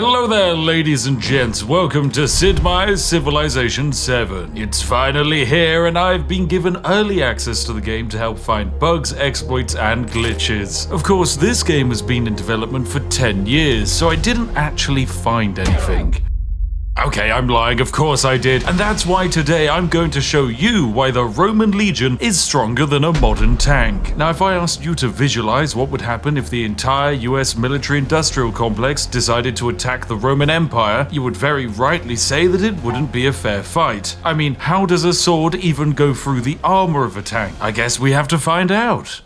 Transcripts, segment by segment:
Hello there, ladies and gents. Welcome to Sid Meiers' Civilization 7. It's finally here, and I've been given early access to the game to help find bugs, exploits, and glitches. Of course, this game has been in development for 10 years, so I didn't actually find anything. Okay, I'm lying, of course I did. And that's why today I'm going to show you why the Roman legion is stronger than a modern tank. Now, if I asked you to visualize what would happen if the entire US military-industrial complex decided to attack the Roman Empire, you would very rightly say that it wouldn't be a fair fight. I mean, how does a sword even go through the armor of a tank? I guess we have to find out.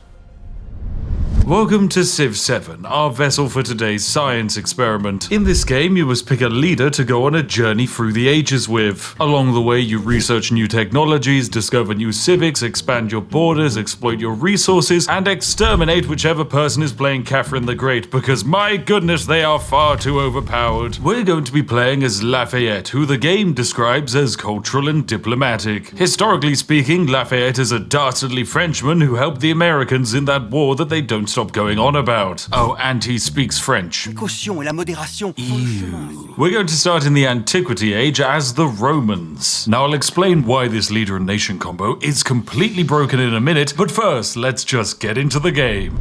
Welcome to Civ 7, our vessel for today's science experiment. In this game, you must pick a leader to go on a journey through the ages with. Along the way, you research new technologies, discover new civics, expand your borders, exploit your resources, and exterminate whichever person is playing Catherine the Great, because my goodness, they are far too overpowered. We're going to be playing as Lafayette, who the game describes as cultural and diplomatic. Historically speaking, Lafayette is a dastardly Frenchman who helped the Americans in that war that they don't stop going on about. Oh, and he speaks French. Ew. We're going to start in the Antiquity Age as the Romans. Now I'll explain why this leader and nation combo is completely broken in a minute, but first, let's just get into the game.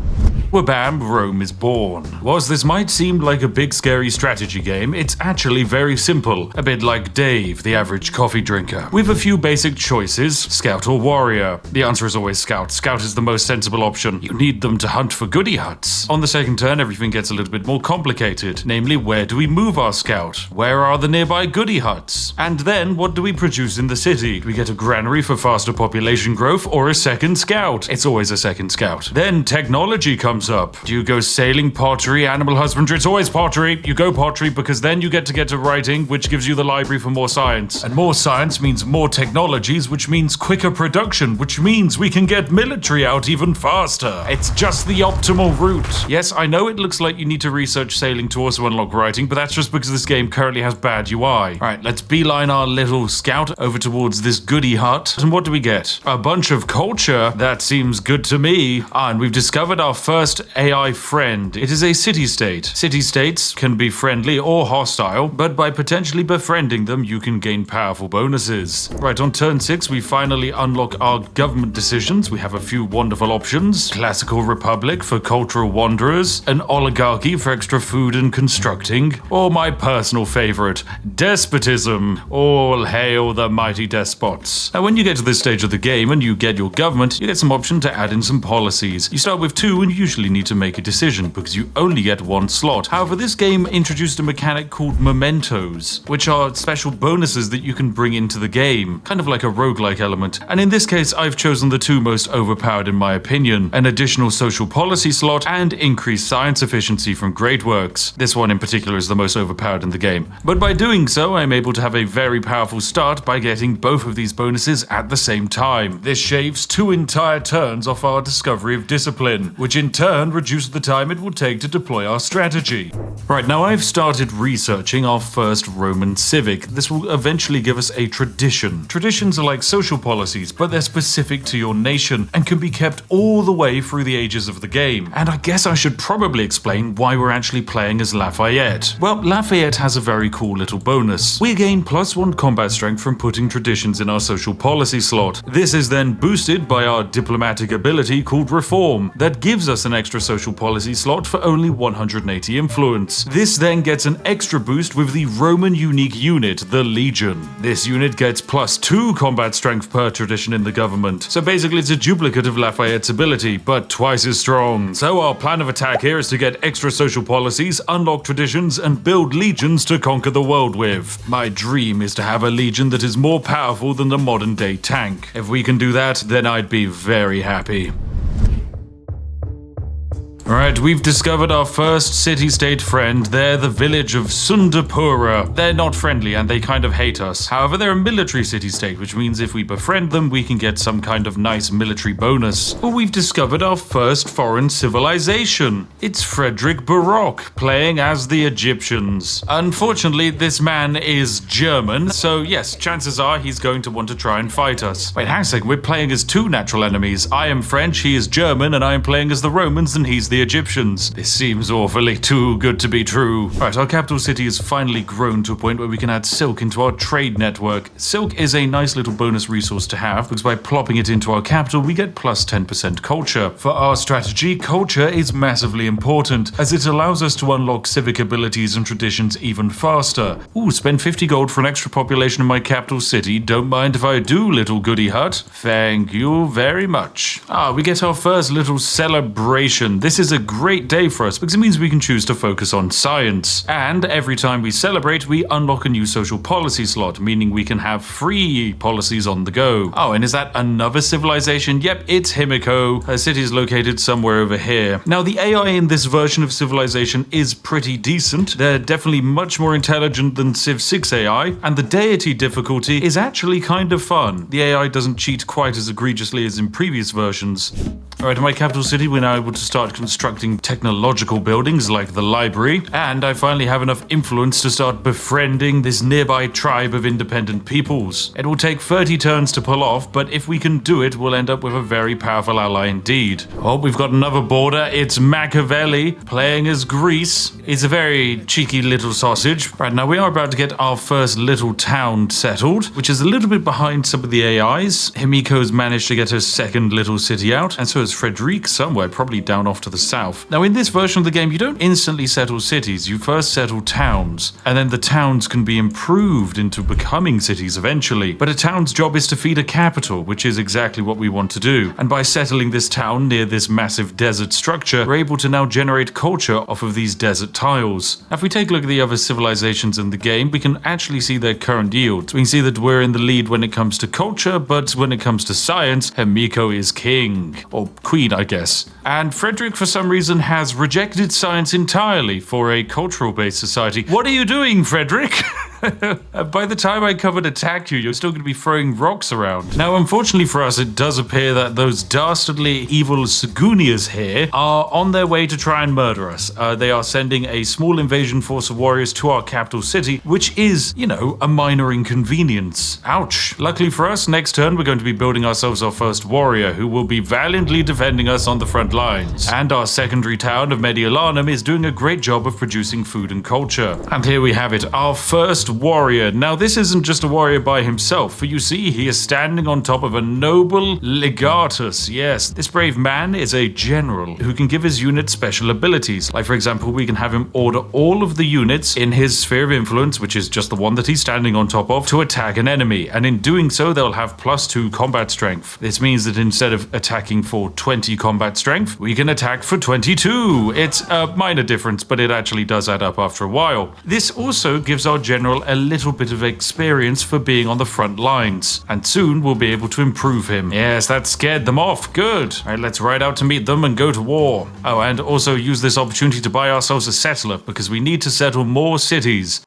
Wabam, Rome is born. Whilst this might seem like a big scary strategy game, it's actually very simple, a bit like Dave, the average coffee drinker. With a few basic choices, scout or warrior. The answer is always scout. Scout is the most sensible option. You need them to hunt for goodie huts. On the second turn, everything gets a little bit more complicated, namely where do we move our scout? Where are the nearby goodie huts? And then what do we produce in the city? Do we get a granary for faster population growth or a second scout? It's always a second scout. Then technology comes up. Do you go sailing, pottery, animal husbandry? It's always pottery. You go pottery because then you get to writing, which gives you the library for more science. And more science means more technologies, which means quicker production, which means we can get military out even faster. It's just the optimal route. Yes, I know it looks like you need to research sailing to also unlock writing, but that's just because this game currently has bad UI. Alright, let's beeline our little scout over towards this goodie hut. And what do we get? A bunch of culture? That seems good to me. And we've discovered our first AI friend. It is a city-state. City-states can be friendly or hostile, but by potentially befriending them, you can gain powerful bonuses. Right, on turn 6, we finally unlock our government decisions. We have a few wonderful options. Classical Republic for cultural wanderers, an oligarchy for extra food and constructing, or my personal favorite, despotism. All hail the mighty despots. Now, when you get to this stage of the game and you get your government, you get some option to add in some policies. You start with 2 and you usually need to make a decision because you only get 1 slot. However, this game introduced a mechanic called mementos, which are special bonuses that you can bring into the game, kind of like a roguelike element. And in this case, I've chosen the 2 most overpowered in my opinion, an additional social policy slot and increased science efficiency from Great Works. This one in particular is the most overpowered in the game. But by doing so, I'm able to have a very powerful start by getting both of these bonuses at the same time. This shaves 2 entire turns off our discovery of discipline, which in turn reduce the time it will take to deploy our strategy. Right, now I've started researching our first Roman civic. This will eventually give us a tradition. Traditions are like social policies, but they're specific to your nation and can be kept all the way through the ages of the game. And I guess I should probably explain why we're actually playing as Lafayette. Well, Lafayette has a very cool little bonus. We gain +1 combat strength from putting traditions in our social policy slot. This is then boosted by our diplomatic ability called Reform, that gives us an extra social policy slot for only 180 influence. This then gets an extra boost with the Roman unique unit, the Legion. This unit gets +2 combat strength per tradition in the government. So basically it's a duplicate of Lafayette's ability, but twice as strong. So our plan of attack here is to get extra social policies, unlock traditions, and build legions to conquer the world with. My dream is to have a legion that is more powerful than the modern day tank. If we can do that, then I'd be very happy. Alright, we've discovered our first city-state friend. They're the village of Sundapura. They're not friendly and they kind of hate us. However, they're a military city-state, which means if we befriend them, we can get some kind of nice military bonus. Well, we've discovered our first foreign civilization. It's Frederick Baroque, playing as the Egyptians. Unfortunately, this man is German, so yes, chances are he's going to want to try and fight us. Wait, hang on a second, we're playing as 2 natural enemies. I am French, he is German, and I am playing as the Romans, and he's the Egyptians. This seems awfully too good to be true. Right, our capital city has finally grown to a point where we can add silk into our trade network. Silk is a nice little bonus resource to have because by plopping it into our capital, we get plus 10% culture. For our strategy, culture is massively important as it allows us to unlock civic abilities and traditions even faster. Ooh, spend 50 gold for an extra population in my capital city. Don't mind if I do, little goody hut. Thank you very much. We get our first little celebration. This is a great day for us because it means we can choose to focus on science. And every time we celebrate, we unlock a new social policy slot, meaning we can have free policies on the go. Oh, and is that another civilization? Yep, it's Himiko. Her city is located somewhere over here. Now, the AI in this version of civilization is pretty decent. They're definitely much more intelligent than Civ 6 AI, and the deity difficulty is actually kind of fun. The AI doesn't cheat quite as egregiously as in previous versions. Alright, in my capital city, we're now able to start constructing technological buildings like the library, and I finally have enough influence to start befriending this nearby tribe of independent peoples. It will take 30 turns to pull off, but if we can do it, we'll end up with a very powerful ally indeed. Oh, we've got another border. It's Machiavelli playing as Greece. It's a very cheeky little sausage. Right, now we are about to get our first little town settled, which is a little bit behind some of the AIs. Himiko's managed to get her second little city out, and so has Frederic somewhere, probably down off to the south. Now, in this version of the game, you don't instantly settle cities. You first settle towns, and then the towns can be improved into becoming cities eventually. But a town's job is to feed a capital, which is exactly what we want to do. And by settling this town near this massive desert structure, we're able to now generate culture off of these desert tiles. Now, if we take a look at the other civilizations in the game, we can actually see their current yields. We can see that we're in the lead when it comes to culture, but when it comes to science, Himiko is king. Or queen, I guess. And Frederic, for some reason, has rejected science entirely for a cultural-based society. What are you doing, Frederic? By the time I come and attack you, you're still going to be throwing rocks around. Now, unfortunately for us, it does appear that those dastardly evil Sagunias here are on their way to try and murder us. They are sending a small invasion force of warriors to our capital city, which is, you know, a minor inconvenience. Ouch. Luckily for us, next turn we're going to be building ourselves our first warrior, who will be valiantly defending us on the front lines. And our secondary town of Mediolanum is doing a great job of producing food and culture. And here we have it, our first warrior. Now, this isn't just a warrior by himself, for you see, he is standing on top of a noble legatus. Yes, this brave man is a general who can give his unit special abilities. Like, for example, we can have him order all of the units in his sphere of influence, which is just the one that he's standing on top of, to attack an enemy. And in doing so, they'll have +2 combat strength. This means that instead of attacking for 20 combat strength, we can attack for 22. It's a minor difference, but it actually does add up after a while. This also gives our general a little bit of experience for being on the front lines, and soon we'll be able to improve him. Yes, that scared them off. Good. All right, let's ride out to meet them and go to war. Oh, and also use this opportunity to buy ourselves a settler, because we need to settle more cities.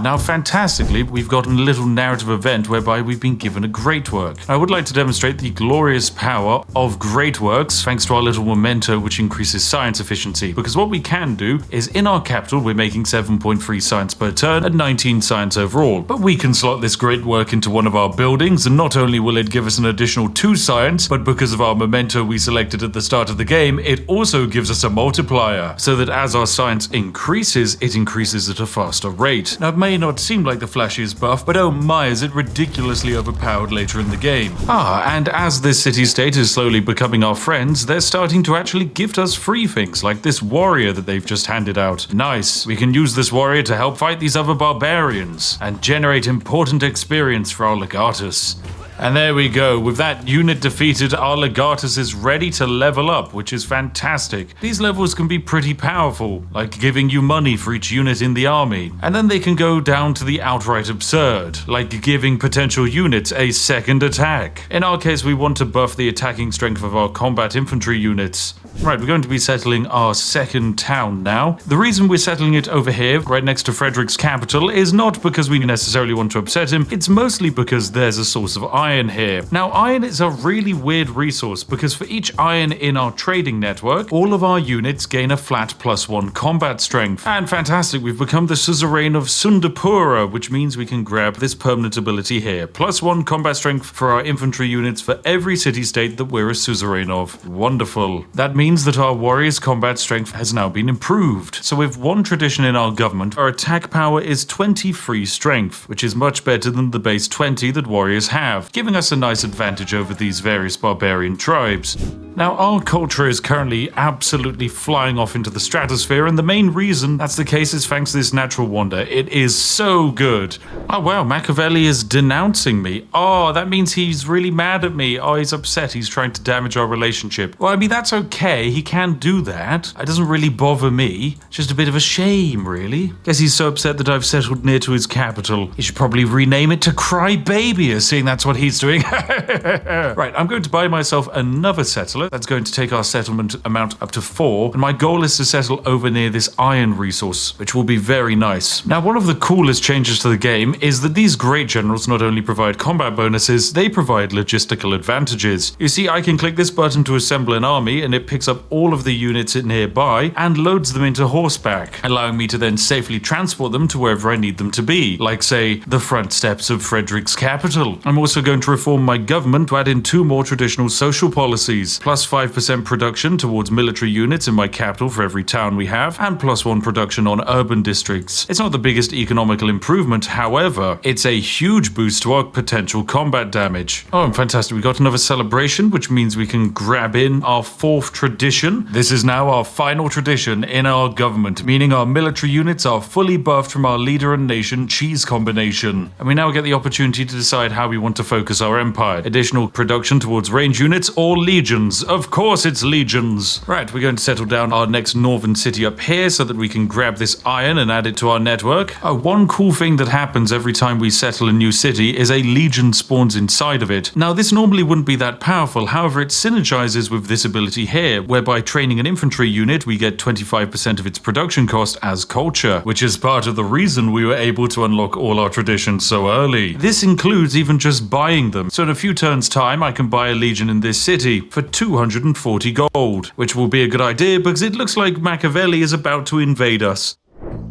Now fantastically, we've got a little narrative event whereby we've been given a great work. I would like to demonstrate the glorious power of great works thanks to our little memento, which increases science efficiency. Because what we can do is in our capital, we're making 7.3 science per turn and 19 science overall. But we can slot this great work into one of our buildings, and not only will it give us an additional 2 science, but because of our memento we selected at the start of the game, it also gives us a multiplier, so that as our science increases, it increases at a faster rate. Now, it may not seem like the flashiest buff, but oh my, is it ridiculously overpowered later in the game. And as this city-state is slowly becoming our friends, they're starting to actually gift us free things, like this warrior that they've just handed out. Nice. We can use this warrior to help fight these other barbarians, and generate important experience for our legatus. And there we go. With that unit defeated, our legatus is ready to level up, which is fantastic. These levels can be pretty powerful, like giving you money for each unit in the army. And then they can go down to the outright absurd, like giving potential units a second attack. In our case, we want to buff the attacking strength of our combat infantry units. Right, we're going to be settling our second town now. The reason we're settling it over here, right next to Frederick's capital, is not because we necessarily want to upset him. It's mostly because there's a source of iron here. Now, iron is a really weird resource because for each iron in our trading network, all of our units gain a flat +1 combat strength. And fantastic, we've become the suzerain of Sundapura, which means we can grab this permanent ability here. +1 combat strength for our infantry units for every city-state that we're a suzerain of. Wonderful. That means that our warriors' combat strength has now been improved. So with one tradition in our government, our attack power is 20 free strength, which is much better than the base 20 that warriors have, giving us a nice advantage over these various barbarian tribes. Now, our culture is currently absolutely flying off into the stratosphere, and the main reason that's the case is thanks to this natural wonder. It is so good. Oh wow, Machiavelli is denouncing me. Oh, that means he's really mad at me. Oh, he's upset. He's trying to damage our relationship. Well, I mean, that's okay. He can do that. It doesn't really bother me. It's just a bit of a shame, really. Guess he's so upset that I've settled near to his capital. He should probably rename it to Crybabia, seeing that's what he's doing. Right, I'm going to buy myself another settler. That's going to take our settlement amount up to 4, and my goal is to settle over near this iron resource, which will be very nice. Now, one of the coolest changes to the game is that these great generals not only provide combat bonuses, they provide logistical advantages. You see, I can click this button to assemble an army, and it picks up all of the units nearby and loads them into horseback, allowing me to then safely transport them to wherever I need them to be, like, say, the front steps of Frederick's capital. I'm also going to reform my government to add in 2 more traditional social policies, plus 5% production towards military units in my capital for every town we have, and +1 production on urban districts. It's not the biggest economical improvement, however, it's a huge boost to our potential combat damage. Oh, and fantastic, we got another celebration, which means we can grab in our 4th tradition. This is now our final tradition in our government, meaning our military units are fully buffed from our leader and nation cheese combination. And we now get the opportunity to decide how we want to focus our empire. Additional production towards range units or legions. Of course it's legions. Right, we're going to settle down our next northern city up here so that we can grab this iron and add it to our network. One cool thing that happens every time we settle a new city is a legion spawns inside of it. Now, this normally wouldn't be that powerful, however, it synergizes with this ability here, whereby training an infantry unit, we get 25% of its production cost as culture, which is part of the reason we were able to unlock all our traditions so early. This includes even just buying them. So in a few turns' time, I can buy a legion in this city for 240 gold, which will be a good idea because it looks like Machiavelli is about to invade us.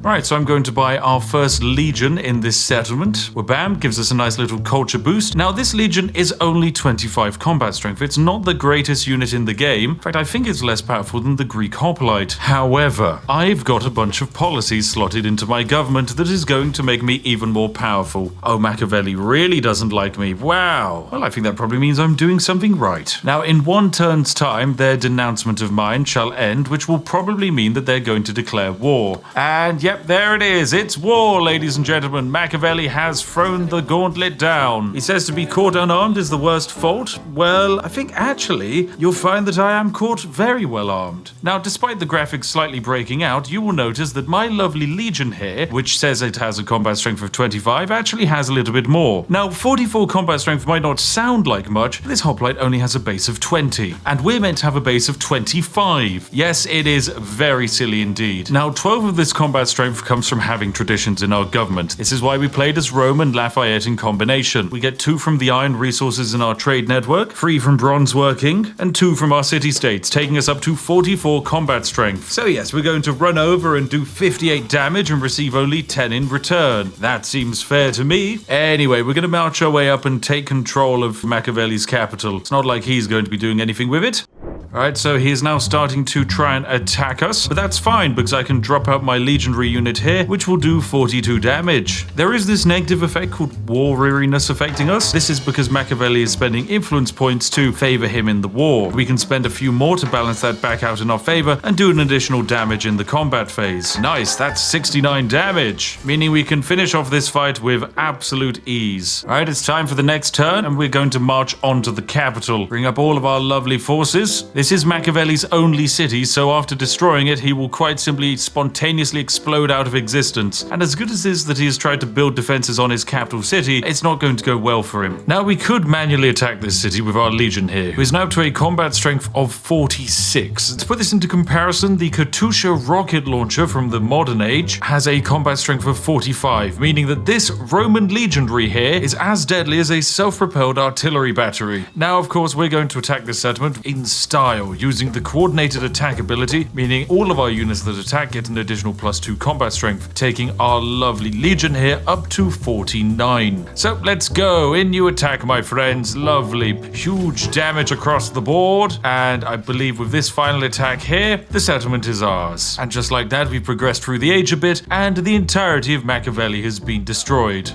Right, so I'm going to buy our first legion in this settlement. Well, bam, gives us a nice little culture boost. Now, this legion is only 25 combat strength. It's not the greatest unit in the game. In fact, I think it's less powerful than the Greek hoplite. However, I've got a bunch of policies slotted into my government that is going to make me even more powerful. Oh, Machiavelli really doesn't like me. Wow. Well, I think that probably means I'm doing something right. Now, in 1 turn's time, their denouncement of mine shall end, which will probably mean that they're going to declare war. And yep, there it is. It's war, ladies and gentlemen. Machiavelli has thrown the gauntlet down. He says to be caught unarmed is the worst fault. Well, I think actually you'll find that I am caught very well armed. Now, despite the graphics slightly breaking out, you will notice that my lovely legion here, which says it has a combat strength of 25, actually has a little bit more. Now, 44 combat strength might not sound like much, but this hoplite only has a base of 20, and we're meant to have a base of 25. Yes, it is very silly indeed. Now, 12 of this combat strength comes from having traditions in our government. This is why we played as Rome and Lafayette in combination. We get 2 from the iron resources in our trade network, 3 from bronze working, and 2 from our city-states, taking us up to 44 combat strength. So yes, we're going to run over and do 58 damage and receive only 10 in return. That seems fair to me. Anyway, we're going to march our way up and take control of Machiavelli's capital. It's not like he's going to be doing anything with it. Alright, so he is now starting to try and attack us, but that's fine because I can drop out my legionary unit here, which will do 42 damage. There is this negative effect called war weariness affecting us. This is because Machiavelli is spending influence points to favor him in the war. We can spend a few more to balance that back out in our favor and do an additional damage in the combat phase. Nice, that's 69 damage, meaning we can finish off this fight with absolute ease. Alright, it's time for the next turn, and we're going to march onto the capital, bring up all of our lovely forces. This is Machiavelli's only city, so after destroying it, he will quite simply spontaneously explode out of existence. And as good as it is that he has tried to build defenses on his capital city, it's not going to go well for him. Now, we could manually attack this city with our legion here, who is now up to a combat strength of 46. To put this into comparison, the Katusha rocket launcher from the modern age has a combat strength of 45, meaning that this Roman legionary here is as deadly as a self-propelled artillery battery. Now, of course, we're going to attack this settlement in style, using the coordinated attack ability, meaning all of our units that attack get an additional +2 combat strength, taking our lovely legion here up to 49. So let's go, in you attack, my friends. Lovely, huge damage across the board, and I believe with this final attack here, the settlement is ours. And just like that, we've progressed through the age a bit, and the entirety of Machiavelli has been destroyed.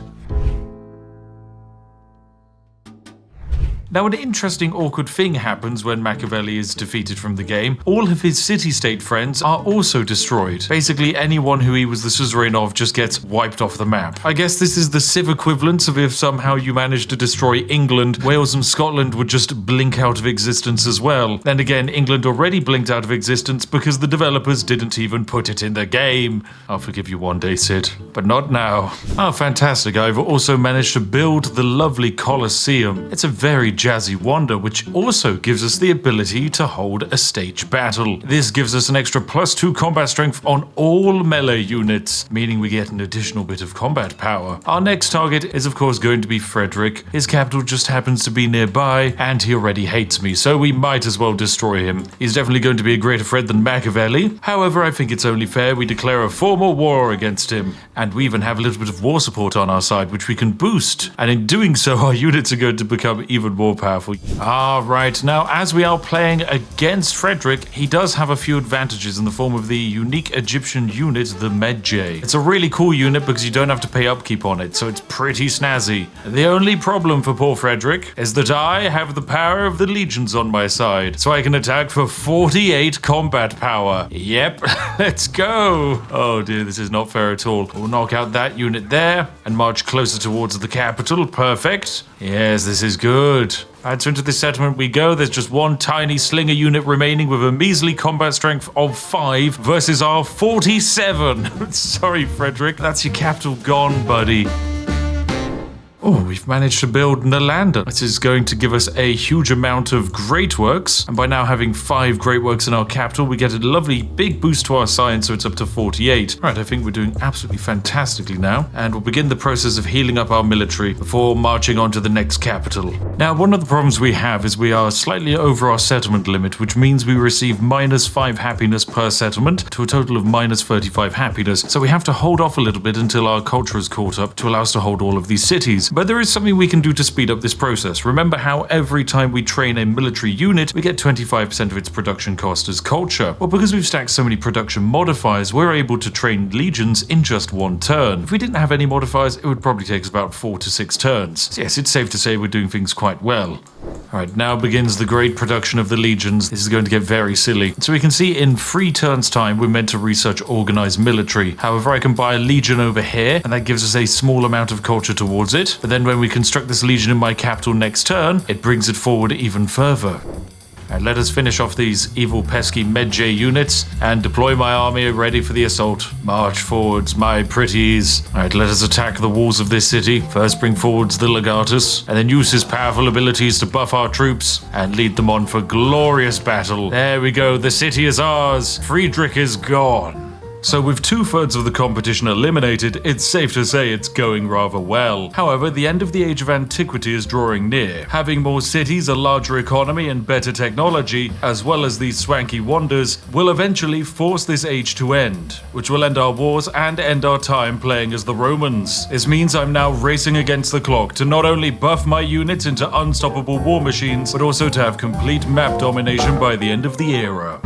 Now, an interesting awkward thing happens when Machiavelli is defeated from the game. All of his city-state friends are also destroyed. Basically, anyone who he was the suzerain of just gets wiped off the map. I guess this is the Civ equivalent of if somehow you managed to destroy England, Wales and Scotland would just blink out of existence as well. Then again, England already blinked out of existence because the developers didn't even put it in the game. I'll forgive you one day, Sid, but not now. Oh, fantastic. I've also managed to build the lovely Colosseum. It's a very jazzy wonder, which also gives us the ability to hold a stage battle. This gives us an extra +2 combat strength on all melee units, meaning we get an additional bit of combat power. Our next target is of course going to be Frederick. His capital just happens to be nearby, and he already hates me, so we might as well destroy him. He's definitely going to be a greater threat than Machiavelli. However, I think it's only fair we declare a formal war against him, and we even have a little bit of war support on our side, which we can boost, and in doing so, our units are going to become even more powerful. Right, now as we are playing against Frederick, he does have a few advantages in the form of the unique Egyptian unit, the Medjay. It's a really cool unit because you don't have to pay upkeep on it, so it's pretty snazzy. The only problem for poor Frederick is that I have the power of the legions on my side, so I can attack for 48 combat power. Yep, let's go. Oh dear, this is not fair at all. We'll knock out that unit there and march closer towards the capital. Perfect. Yes, this is good. Right, so into this settlement we go. There's just one tiny slinger unit remaining with a measly combat strength of 5 versus our 47. Sorry, Frederick. That's your capital gone, buddy. Oh, we've managed to build Nalanda. This is going to give us a huge amount of great works, and by now having 5 great works in our capital, we get a lovely big boost to our science, so it's up to 48. Right, I think we're doing absolutely fantastically now, and we'll begin the process of healing up our military before marching on to the next capital. Now, one of the problems we have is we are slightly over our settlement limit, which means we receive -5 happiness per settlement to a total of -35 happiness, so we have to hold off a little bit until our culture is caught up to allow us to hold all of these cities. But there is something we can do to speed up this process. Remember how every time we train a military unit, we get 25% of its production cost as culture? Well, because we've stacked so many production modifiers, we're able to train legions in just 1 turn. If we didn't have any modifiers, it would probably take us about 4 to 6 turns. So yes, it's safe to say we're doing things quite well. Alright, now begins the great production of the legions. This is going to get very silly. So we can see in 3 turns time we're meant to research organized military. However, I can buy a legion over here, and that gives us a small amount of culture towards it. But then when we construct this legion in my capital next turn, it brings it forward even further. And let us finish off these evil pesky Medjay units and deploy my army ready for the assault. March forwards, my pretties. Alright, let us attack the walls of this city. First bring forwards the legatus, and then use his powerful abilities to buff our troops and lead them on for glorious battle. There we go, the city is ours. Friedrich is gone. So with 2/3 of the competition eliminated, it's safe to say it's going rather well. However, the end of the Age of Antiquity is drawing near. Having more cities, a larger economy, and better technology, as well as these swanky wonders, will eventually force this age to end, which will end our wars and end our time playing as the Romans. This means I'm now racing against the clock to not only buff my units into unstoppable war machines, but also to have complete map domination by the end of the era.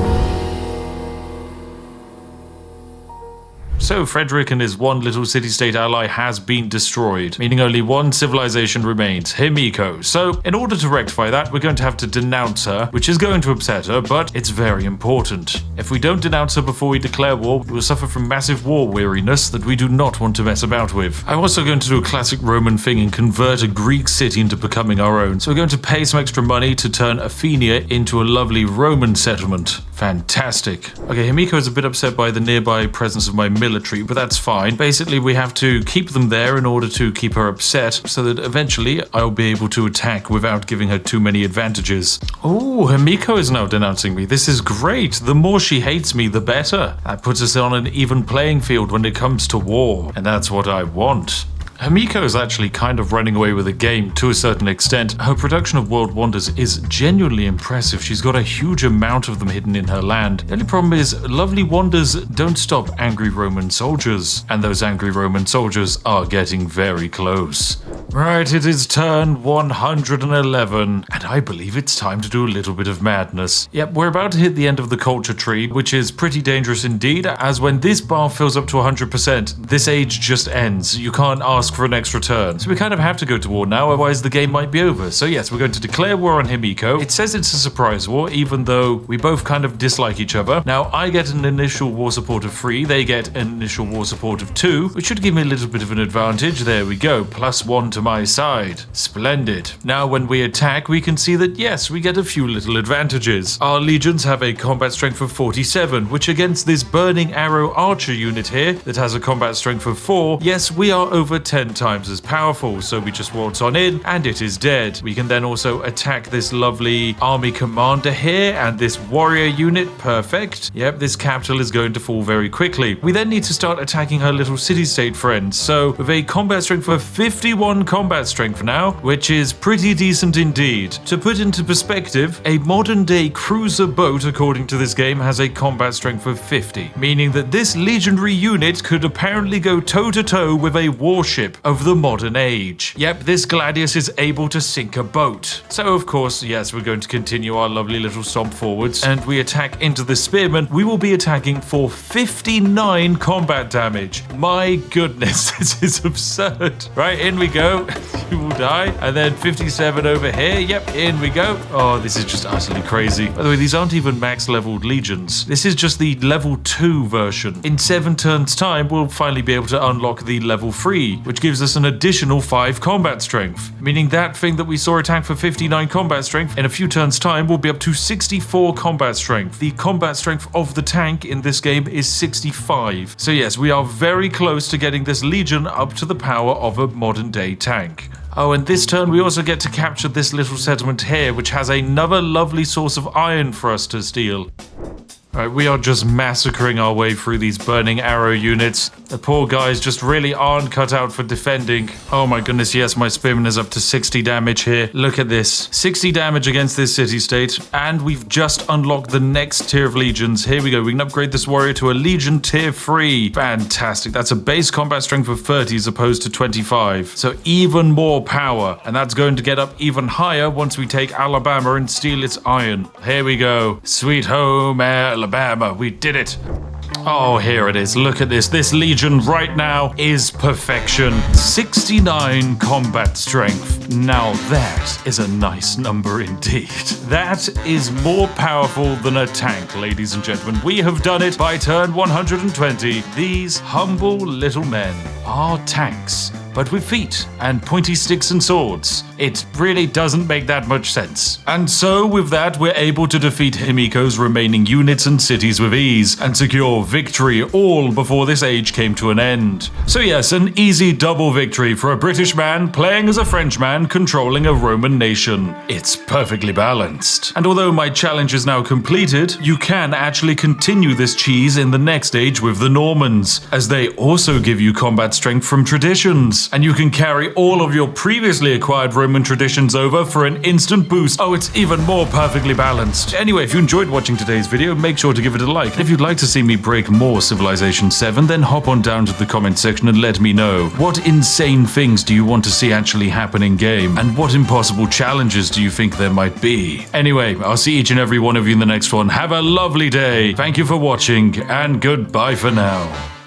So Frederick and his one little city-state ally has been destroyed, meaning only one civilization remains, Himiko. So in order to rectify that, we're going to have to denounce her, which is going to upset her, but it's very important. If we don't denounce her before we declare war, we will suffer from massive war weariness that we do not want to mess about with. I'm also going to do a classic Roman thing and convert a Greek city into becoming our own. So we're going to pay some extra money to turn Athenia into a lovely Roman settlement. Fantastic. Okay, Himiko is a bit upset by the nearby presence of my military, but that's fine. Basically, we have to keep them there in order to keep her upset, so that eventually I'll be able to attack without giving her too many advantages. Oh, Himiko is now denouncing me. This is great. The more she hates me, the better. That puts us on an even playing field when it comes to war, and that's what I want. Himiko is actually kind of running away with the game to a certain extent. Her production of world wonders is genuinely impressive. She's got a huge amount of them hidden in her land. The only problem is lovely wonders don't stop angry Roman soldiers, and those angry Roman soldiers are getting very close. Right, it is turn 111, and I believe it's time to do a little bit of madness. Yep, we're about to hit the end of the culture tree, which is pretty dangerous indeed, as when this bar fills up to 100%, this age just ends. You can't ask for an extra turn. So we kind of have to go to war now, otherwise the game might be over. So yes, we're going to declare war on Himiko. It says it's a surprise war, even though we both kind of dislike each other. Now, I get an initial war support of 3, they get an initial war support of 2, which should give me a little bit of an advantage. There we go, +1 to my side. Splendid. Now, when we attack, we can see that yes, we get a few little advantages. Our legions have a combat strength of 47, which against this burning arrow archer unit here that has a combat strength of 4, yes, we are over 10 times as powerful, so we just waltz on in and it is dead. We can then also attack this lovely army commander here and this warrior unit. Perfect. Yep, this capital is going to fall very quickly. We then need to start attacking her little city-state friends. So with a combat strength of 51 combat strength now, which is pretty decent indeed. To put into perspective, a modern day cruiser boat according to this game has a combat strength of 50, meaning that this legendary unit could apparently go toe-to-toe with a warship of the modern age. Yep, this Gladius is able to sink a boat. So of course, yes, we're going to continue our lovely little stomp forwards and we attack into the spearmen. We will be attacking for 59 combat damage. My goodness, this is absurd. Right, in we go. You will die. And then 57 over here. Yep, in we go. Oh, this is just utterly crazy. By the way, these aren't even max leveled legions. This is just the level 2 version. In 7 turns time, we'll finally be able to unlock the level 3, which gives us an additional 5 combat strength, meaning that thing that we saw attack for 59 combat strength, in a few turns time will be up to 64 combat strength. The combat strength of the tank in this game is 65. So yes, we are very close to getting this legion up to the power of a modern day tank. Oh, and this turn we also get to capture this little settlement here, which has another lovely source of iron for us to steal. Right, we are just massacring our way through these burning arrow units. The poor guys just really aren't cut out for defending. Oh my goodness, yes, my spearman is up to 60 damage here. Look at this. 60 damage against this city-state. And we've just unlocked the next tier of legions. Here we go. We can upgrade this warrior to a legion tier 3. Fantastic. That's a base combat strength of 30 as opposed to 25. So even more power. And that's going to get up even higher once we take Alabama and steal its iron. Here we go. Sweet home Alabama. We did it. Oh, here it is. Look at this. This legion right now is perfection. 69 combat strength. Now that is a nice number indeed. That is more powerful than a tank, ladies and gentlemen. We have done it by turn 120. These humble little men are tanks, but with feet and pointy sticks and swords. It really doesn't make that much sense. And so with that, we're able to defeat Himiko's remaining units and cities with ease and secure victory all before this age came to an end. So yes, an easy double victory for a British man playing as a French man controlling a Roman nation. It's perfectly balanced. And although my challenge is now completed, you can actually continue this cheese in the next age with the Normans, as they also give you combat strength from traditions. And you can carry all of your previously acquired Roman traditions over for an instant boost. Oh, it's even more perfectly balanced. Anyway, if you enjoyed watching today's video, make sure to give it a like. And if you'd like to see me break more Civilization 7, then hop on down to the comment section and let me know. What insane things do you want to see actually happen in game? And what impossible challenges do you think there might be? Anyway, I'll see each and every one of you in the next one. Have a lovely day. Thank you for watching, and goodbye for now.